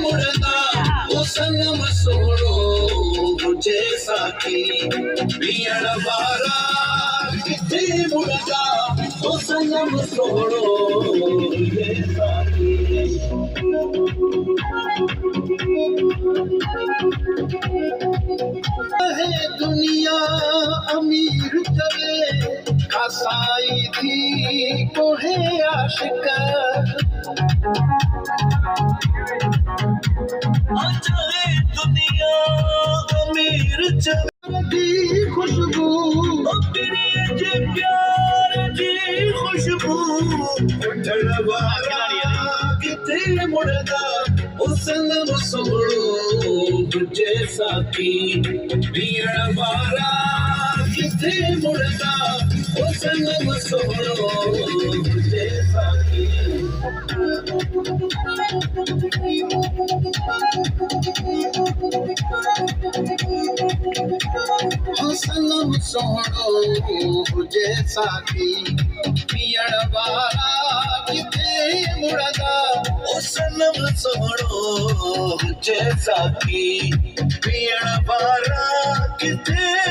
मुड़दा ओ सनम सोड़ो मुझे साथी पियण वारा किथे मुड़दा ओ सनम सोड़ो मुझे साथी है दुनिया अमीर करे कसाई थी को है आशिक चाहे दुनिया अमीर की खुशबू जी प्यार जी खुशबू उठण वारा किथे मुड़दा सनम सोड़ो तुझे साथी पियण वारा किथे मुड़दा ओ सनम सोड़ो तुझे साथी ओ सनम सोड़ो तुझे साथी पियण वारा किथे मुड़दा ओ सनम सोड़ो मुझे साथी पियण वारा किथे